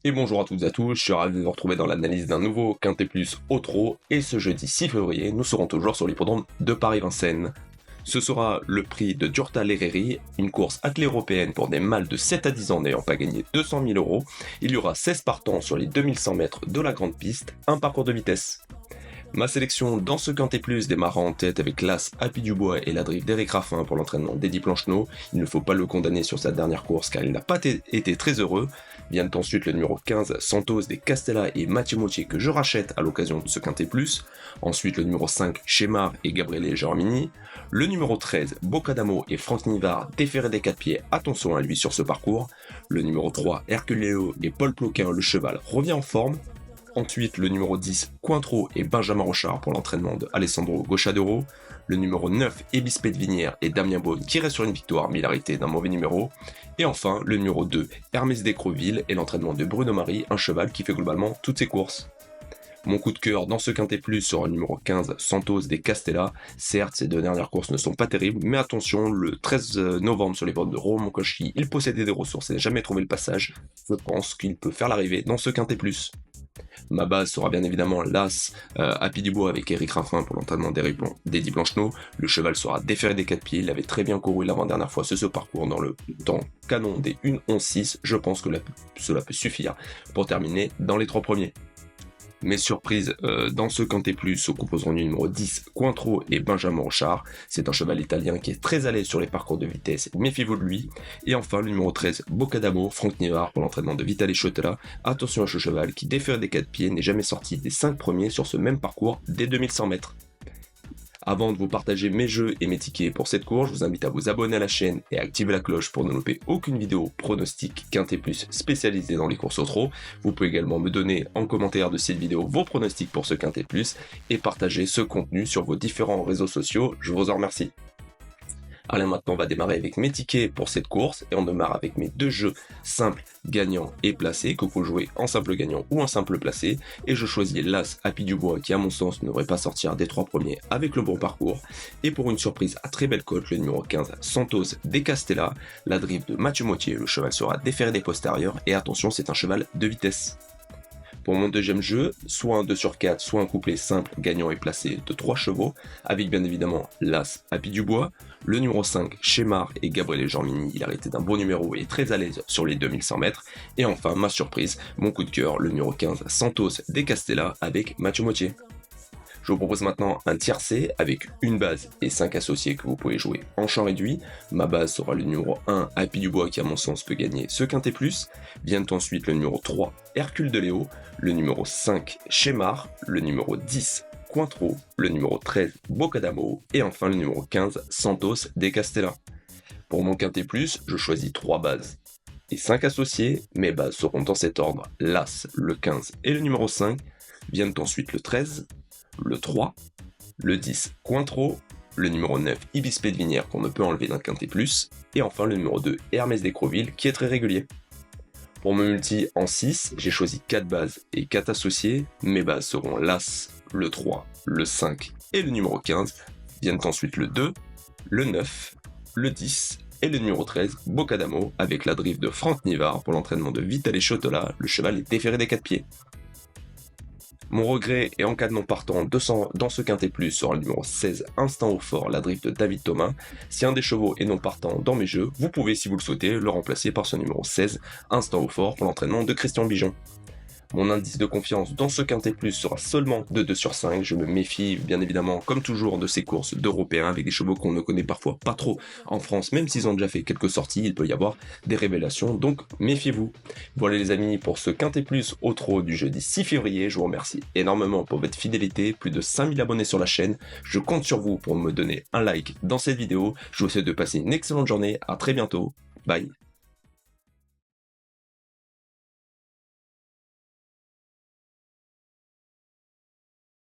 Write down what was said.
Et bonjour à toutes et à tous, je suis ravi de vous retrouver dans l'analyse d'un nouveau Quintet Plus au trot, et ce jeudi 6 février, nous serons toujours sur l'hippodrome de Paris-Vincennes. Ce sera le prix de Durtal-Herreri, une course attelée européenne pour des mâles de 7 à 10 ans n'ayant pas gagné 200 000 euros. Il y aura 16 partants sur les 2100 mètres de la grande piste, un parcours de vitesse. Ma sélection dans ce Quintet Plus démarra en tête avec l'As Happy Dubois et la drive d'Éric Raffin pour l'entraînement d'Eddie Plancheneau. Il ne faut pas le condamner sur sa dernière course car il n'a pas été très heureux. Viennent ensuite le numéro 15 Santos des Castella et Mathieu Mautier que je rachète à l'occasion de ce Quintet Plus. Ensuite le numéro 5 Chémar et Gabriele Germini. Le numéro 13 Bocadamo et Franck Nivard déféré des 4 pieds, attention à lui sur ce parcours. Le numéro 3 Herculeo et Paul Ploquin, le cheval, revient en forme. Ensuite, le numéro 10, Cointreau et Benjamin Rochard pour l'entraînement de Alessandro Gauchadoro. Le numéro 9, Ebispé de Vinière et Damien Beaune qui reste sur une victoire mais il a arrêté d'un mauvais numéro. Et enfin, le numéro 2, Hermès d'Écreville et l'entraînement de Bruno Marie, un cheval qui fait globalement toutes ses courses. Mon coup de cœur dans ce Quintet Plus sera le numéro 15, Santos des Castella. Certes, ces deux dernières courses ne sont pas terribles, mais attention, le 13 novembre sur les bornes de Romain Cauchy, il possédait des ressources et n'a jamais trouvé le passage. Je pense qu'il peut faire l'arrivée dans ce Quintet Plus. Ma base sera bien évidemment l'As Happy Dubois avec Éric Raffin pour l'entraînement d'Eddie Plancheneau. Le cheval sera déféré des 4 pieds, il avait très bien couru l'avant-dernière fois ce parcours dans le temps canon des 1:11.6. Je pense que cela peut suffire pour terminer dans les 3 premiers. Mes surprises dans ce Quintet Plus se composeront du numéro 10, Cointreau et Benjamin Rochard. C'est un cheval italien qui est très à l'aise sur les parcours de vitesse, méfiez-vous de lui. Et enfin le numéro 13, Bocadamo, Franck Nivard pour l'entraînement de Vitali Chotela. Attention à ce cheval qui défère des 4 pieds, n'est jamais sorti des 5 premiers sur ce même parcours dès 2100 mètres. Avant de vous partager mes jeux et mes tickets pour cette course, je vous invite à vous abonner à la chaîne et à activer la cloche pour ne louper aucune vidéo pronostic Quintet Plus spécialisée dans les courses au trot. Vous pouvez également me donner en commentaire de cette vidéo vos pronostics pour ce Quintet Plus et partager ce contenu sur vos différents réseaux sociaux. Je vous en remercie. Allez, maintenant on va démarrer avec mes tickets pour cette course et on démarre avec mes 2 jeux simples, gagnants et placés que vous pouvez jouer en simple gagnant ou en simple placé. Et je choisis l'As Happy Dubois qui à mon sens ne devrait pas sortir des 3 premiers avec le bon parcours. Et pour une surprise à très belle cote, le numéro 15 Santos des Castella, la drive de Mathieu Mautier, le cheval sera déféré des postérieurs et attention c'est un cheval de vitesse. Pour mon deuxième jeu, soit un 2 sur 4, soit un couplet simple, gagnant et placé de 3 chevaux, avec bien évidemment l'As Happy Dubois, le numéro 5 Chémar et Gabriele Germini, il a arrêté d'un bon numéro et est très à l'aise sur les 2100 mètres, et enfin ma surprise, mon coup de cœur, le numéro 15 Santos des Castella avec Mathieu Mautier. Je vous propose maintenant un tiercé avec une base et 5 associés que vous pouvez jouer en champ réduit. Ma base sera le numéro 1 Happy Dubois qui à mon sens peut gagner ce Quintet Plus. Viennent ensuite le numéro 3 Hercule de Léo, le numéro 5 Chémar, le numéro 10 Cointreau, le numéro 13 Bocadamo et enfin le numéro 15 Santos des Castella. Pour mon Quintet Plus, je choisis 3 bases et 5 associés. Mes bases seront dans cet ordre, l'As, le 15 et le numéro 5. Viennent ensuite le 13, le 3, le 10 Cointreau, le numéro 9 Ebispé de Vinière qu'on ne peut enlever d'un Quintet Plus, et enfin le numéro 2 Hermès d'Écreville qui est très régulier. Pour mon multi en 6, j'ai choisi 4 bases et 4 associés. Mes bases seront l'As, le 3, le 5 et le numéro 15. Viennent ensuite le 2, le 9, le 10 et le numéro 13 Bocadamo avec la drive de Franck Nivard pour l'entraînement de Vitali Chotela, le cheval est déféré des 4 pieds. Mon regret et en cas de non partant dans ce Quintet Plus sera le numéro 16 Instant au fort, la drive de David Thomas. Si un des chevaux est non partant dans mes jeux, vous pouvez si vous le souhaitez le remplacer par ce numéro 16 Instant au fort pour l'entraînement de Christian Bijon. Mon indice de confiance dans ce Quintet Plus sera seulement de 2 sur 5. Je me méfie bien évidemment comme toujours de ces courses d'Européens avec des chevaux qu'on ne connaît parfois pas trop en France. Même s'ils ont déjà fait quelques sorties, il peut y avoir des révélations, donc méfiez-vous. Voilà les amis pour ce Quintet Plus au trot du jeudi 6 février. Je vous remercie énormément pour votre fidélité, plus de 5000 abonnés sur la chaîne. Je compte sur vous pour me donner un like dans cette vidéo. Je vous souhaite de passer une excellente journée, à très bientôt, bye.